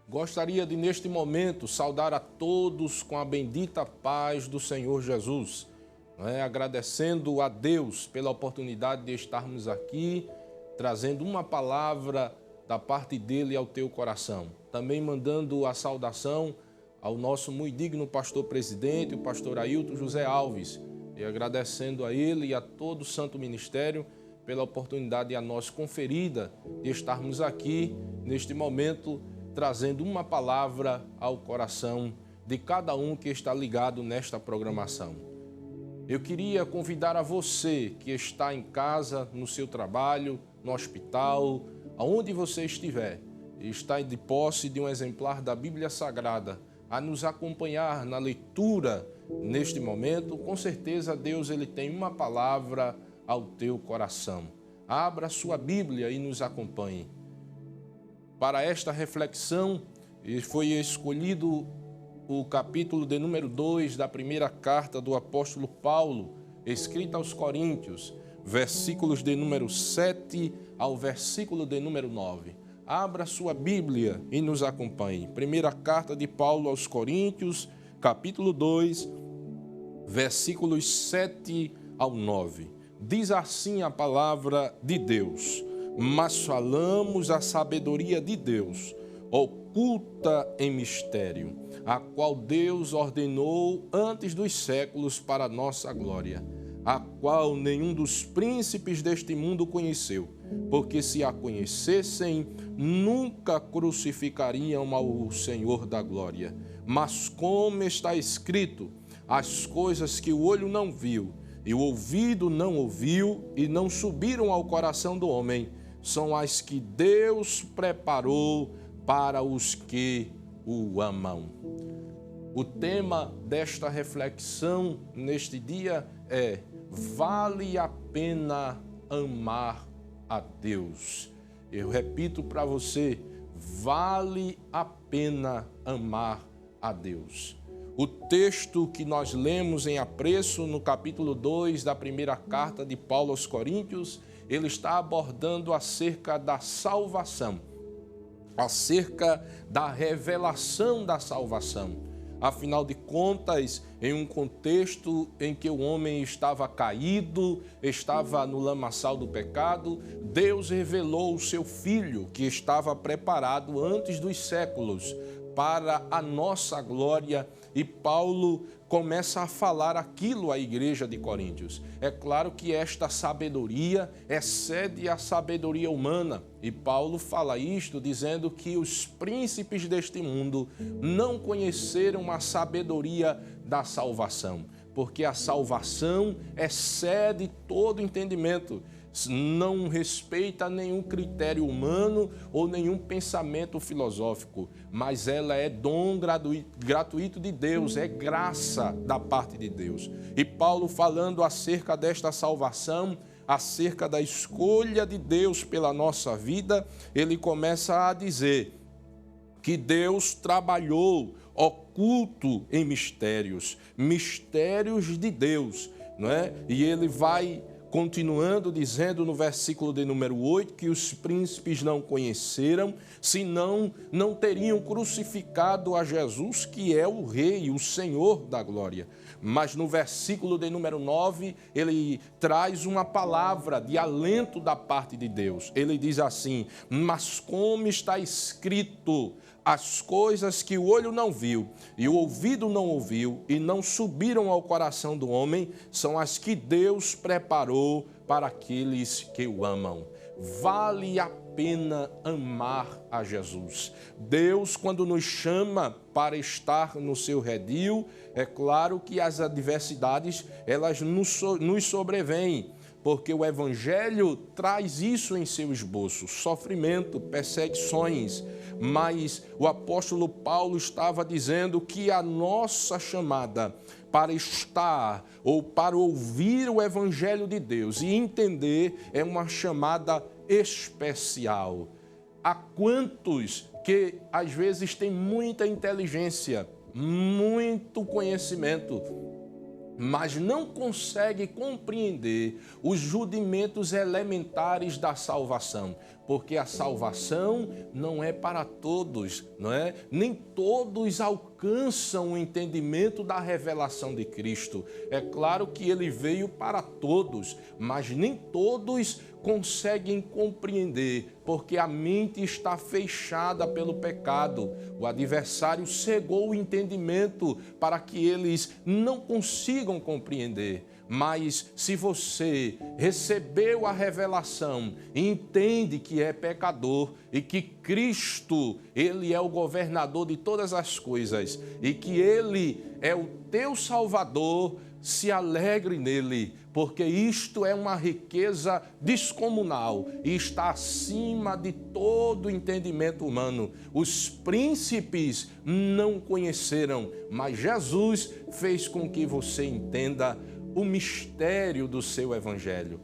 Gostaria de, neste momento, saudar a todos com a bendita paz do Senhor Jesus, agradecendo a Deus pela oportunidade de estarmos aqui, trazendo uma palavra da parte dele ao teu coração. Também mandando a saudação ao nosso muito digno pastor presidente, o pastor Ailton José Alves, e agradecendo a ele e a todo o santo ministério pela oportunidade a nós conferida de estarmos aqui, neste momento, trazendo uma palavra ao coração de cada um que está ligado nesta programação. Eu queria convidar a você que está em casa, no seu trabalho, no hospital, aonde você estiver, e está de posse de um exemplar da Bíblia Sagrada, a nos acompanhar na leitura neste momento. Com certeza Deus ele tem uma palavra ao teu coração. Abra sua Bíblia e nos acompanhe. Para esta reflexão, foi escolhido o capítulo de número 2 da primeira carta do apóstolo Paulo, escrita aos Coríntios, versículos de número 7 ao versículo de número 9. Abra sua Bíblia e nos acompanhe. Primeira carta de Paulo aos Coríntios, capítulo 2, versículos 7 ao 9. Diz assim a palavra de Deus: mas falamos a sabedoria de Deus, oculta em mistério, a qual Deus ordenou antes dos séculos para nossa glória, a qual nenhum dos príncipes deste mundo conheceu, porque se a conhecessem, nunca crucificariam ao Senhor da glória. Mas como está escrito, as coisas que o olho não viu, e o ouvido não ouviu, e não subiram ao coração do homem, são as que Deus preparou para os que o amam. O tema desta reflexão neste dia é: vale a pena amar a Deus. Eu repito para você, vale a pena amar a Deus. O texto que nós lemos em apreço no capítulo 2 da primeira carta de Paulo aos Coríntios, ele está abordando acerca da salvação, acerca da revelação da salvação. Afinal de contas, em um contexto em que o homem estava caído, estava no lamaçal do pecado, Deus revelou o seu Filho, que estava preparado antes dos séculos para a nossa glória, e Paulo começa a falar aquilo à igreja de Coríntios. É claro que esta sabedoria excede a sabedoria humana, e Paulo fala isto dizendo que os príncipes deste mundo não conheceram a sabedoria da salvação, porque a salvação excede todo entendimento, não respeita nenhum critério humano ou nenhum pensamento filosófico, mas ela é dom gratuito de Deus, é graça da parte de Deus. E Paulo, falando acerca desta salvação, acerca da escolha de Deus pela nossa vida, ele começa a dizer que Deus trabalhou oculto em mistérios de Deus, não é? E ele vai continuando dizendo no versículo de número 8 que os príncipes não conheceram, senão não teriam crucificado a Jesus, que é o Rei, o Senhor da glória. Mas no versículo de número 9, ele traz uma palavra de alento da parte de Deus. Ele diz assim: mas como está escrito, as coisas que o olho não viu e o ouvido não ouviu e não subiram ao coração do homem, são as que Deus preparou para aqueles que o amam. Vale a pena amar a Jesus. Deus, quando nos chama para estar no seu redil, é claro que as adversidades, elas nos sobrevêm, porque o Evangelho traz isso em seu esboço: sofrimento, perseguições. Mas o apóstolo Paulo estava dizendo que a nossa chamada para estar ou para ouvir o Evangelho de Deus e entender é uma chamada especial. Há quantos que às vezes têm muita inteligência, muito conhecimento, mas não consegue compreender os rudimentos elementares da salvação, porque a salvação não é para todos, não é? Nem todos alcançam o entendimento da revelação de Cristo. É claro que ele veio para todos, mas nem todos conseguem compreender, porque a mente está fechada pelo pecado. O adversário cegou o entendimento para que eles não consigam compreender. Mas se você recebeu a revelação e entende que é pecador e que Cristo, Ele é o governador de todas as coisas e que Ele é o teu Salvador, se alegre nele, porque isto é uma riqueza descomunal e está acima de todo entendimento humano. Os príncipes não conheceram, mas Jesus fez com que você entenda o mistério do seu evangelho.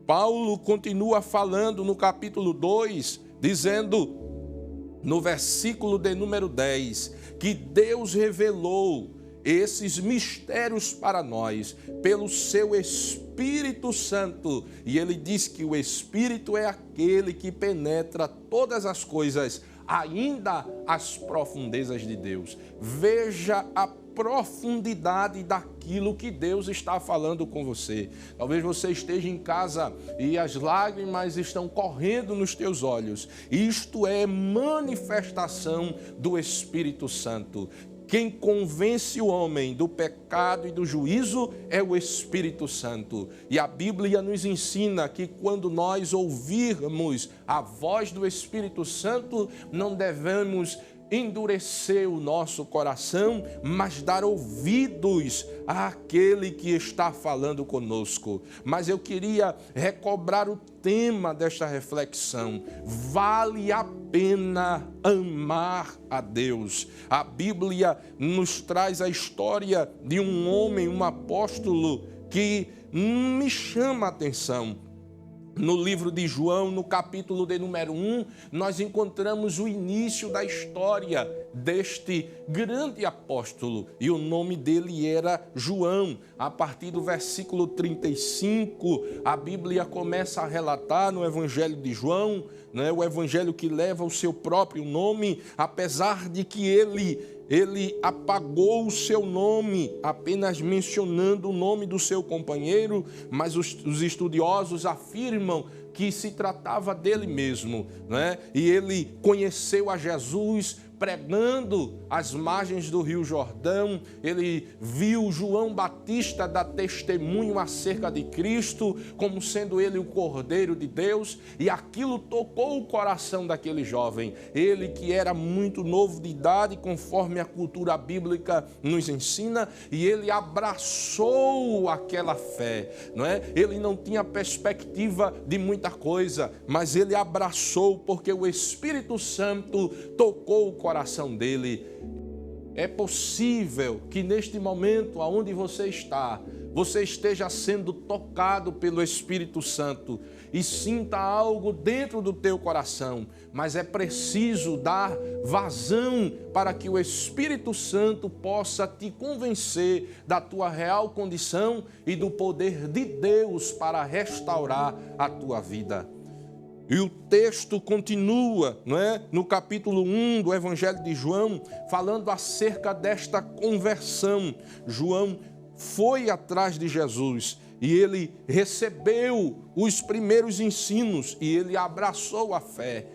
Paulo continua falando no capítulo 2, dizendo no versículo de número 10, que Deus revelou esses mistérios para nós pelo seu Espírito Santo. E ele diz que o Espírito é aquele que penetra todas as coisas, ainda as profundezas de Deus. Veja a profundidade daquilo que Deus está falando com você. Talvez você esteja em casa e as lágrimas estão correndo nos teus olhos. Isto é manifestação do Espírito Santo. Quem convence o homem do pecado e do juízo é o Espírito Santo. E a Bíblia nos ensina que quando nós ouvirmos a voz do Espírito Santo, não devemos endurecer o nosso coração, mas dar ouvidos àquele que está falando conosco. Mas eu queria recobrar o tema desta reflexão. Vale a pena amar a Deus. A Bíblia nos traz a história de um homem, um apóstolo, que me chama a atenção. No livro de João, no capítulo de número 1, nós encontramos o início da história deste grande apóstolo. E o nome dele era João. A partir do versículo 35, a Bíblia começa a relatar no Evangelho de João, né, o Evangelho que leva o seu próprio nome, apesar de que ele apagou o seu nome, apenas mencionando o nome do seu companheiro, mas os estudiosos afirmam que se tratava dele mesmo, né? E ele conheceu a Jesus pregando às margens do Rio Jordão. Ele viu João Batista dar testemunho acerca de Cristo, como sendo ele o Cordeiro de Deus, e aquilo tocou o coração daquele jovem. Ele que era muito novo de idade, conforme a cultura bíblica nos ensina, e ele abraçou aquela fé, não é? Ele não tinha perspectiva de muita coisa, mas ele abraçou porque o Espírito Santo tocou o coração dele. É possível que neste momento, aonde você está, você esteja sendo tocado pelo Espírito Santo e sinta algo dentro do teu coração, mas é preciso dar vazão para que o Espírito Santo possa te convencer da tua real condição e do poder de Deus para restaurar a tua vida. E o texto continua, não é? No capítulo 1 do Evangelho de João, falando acerca desta conversão. João foi atrás de Jesus e ele recebeu os primeiros ensinos e ele abraçou a fé.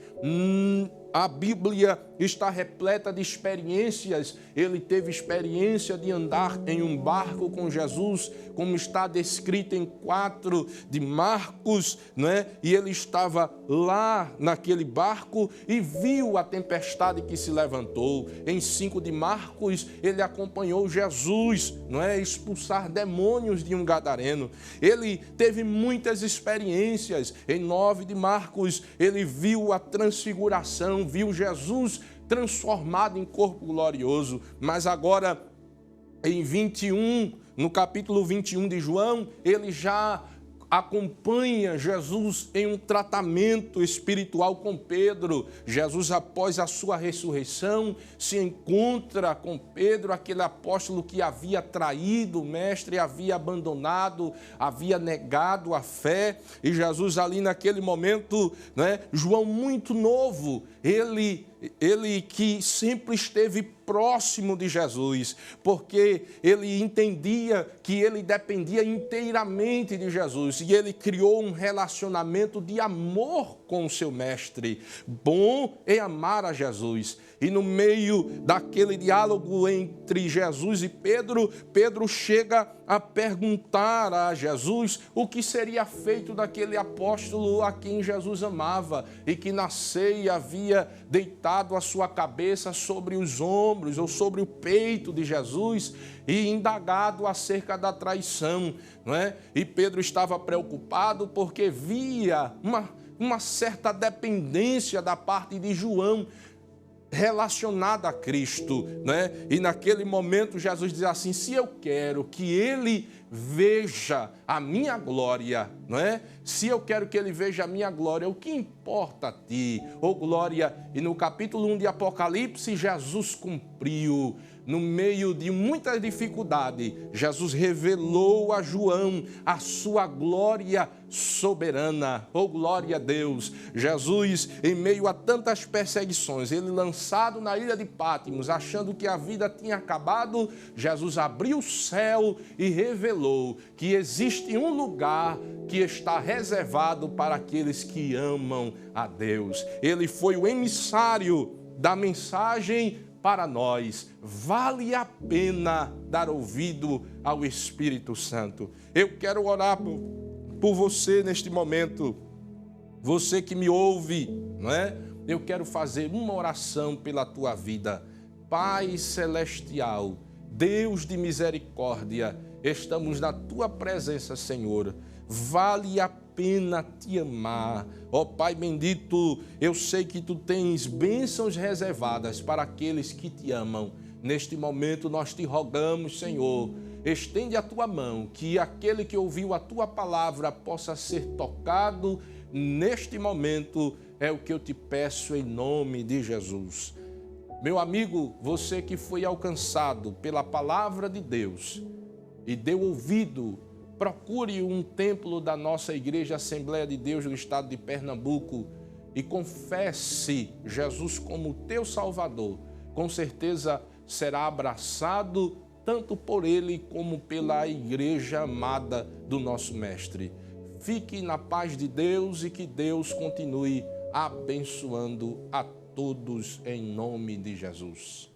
A Bíblia está repleta de experiências. Ele teve experiência de andar em um barco com Jesus, como está descrito em 4 de Marcos, né? E ele estava lá naquele barco e viu a tempestade que se levantou. Em 5 de Marcos, ele acompanhou Jesus, não é? Expulsar demônios de um gadareno. Ele teve muitas experiências. Em 9 de Marcos, ele viu a transfiguração, viu Jesus transformado em corpo glorioso. Mas agora, em 21, no capítulo 21 de João, ele já acompanha Jesus em um tratamento espiritual com Pedro. Jesus, após a sua ressurreição, se encontra com Pedro, aquele apóstolo que havia traído o mestre, havia abandonado, havia negado a fé. E Jesus ali naquele momento, né, João muito novo, ele que sempre esteve próximo de Jesus, porque ele entendia que ele dependia inteiramente de Jesus, e ele criou um relacionamento de amor com o seu mestre. Bom é amar a Jesus. E no meio daquele diálogo entre Jesus e Pedro, Pedro chega a perguntar a Jesus o que seria feito daquele apóstolo a quem Jesus amava e que na ceia havia deitado a sua cabeça sobre os ombros ou sobre o peito de Jesus e indagado acerca da traição, não é? E Pedro estava preocupado porque via uma certa dependência da parte de João relacionada a Cristo, né? E naquele momento Jesus diz assim: se eu quero que ele veja a minha glória, não é? Se eu quero que ele veja a minha glória, o que importa a ti? Ô glória! E no capítulo 1 de Apocalipse, Jesus cumpriu. No meio de muita dificuldade, Jesus revelou a João a sua glória soberana. Oh, glória a Deus! Jesus, em meio a tantas perseguições, ele lançado na ilha de Patmos, achando que a vida tinha acabado, Jesus abriu o céu e revelou que existe um lugar que está reservado para aqueles que amam a Deus. Ele foi o emissário da mensagem para nós. Vale a pena dar ouvido ao Espírito Santo. Eu quero orar por você neste momento, você que me ouve, não é? Eu quero fazer uma oração pela tua vida. Pai Celestial, Deus de misericórdia, estamos na tua presença, Senhor. Vale a pena te amar. Ó Pai bendito, eu sei que tu tens bênçãos reservadas para aqueles que te amam. Neste momento nós te rogamos, Senhor, estende a tua mão, que aquele que ouviu a tua palavra possa ser tocado neste momento. É o que eu te peço em nome de Jesus. Meu amigo, você que foi alcançado pela palavra de Deus e deu ouvido, procure um templo da nossa Igreja Assembleia de Deus do estado de Pernambuco e confesse Jesus como teu Salvador. Com certeza será abraçado tanto por ele como pela Igreja amada do nosso Mestre. Fique na paz de Deus e que Deus continue abençoando a todos em nome de Jesus.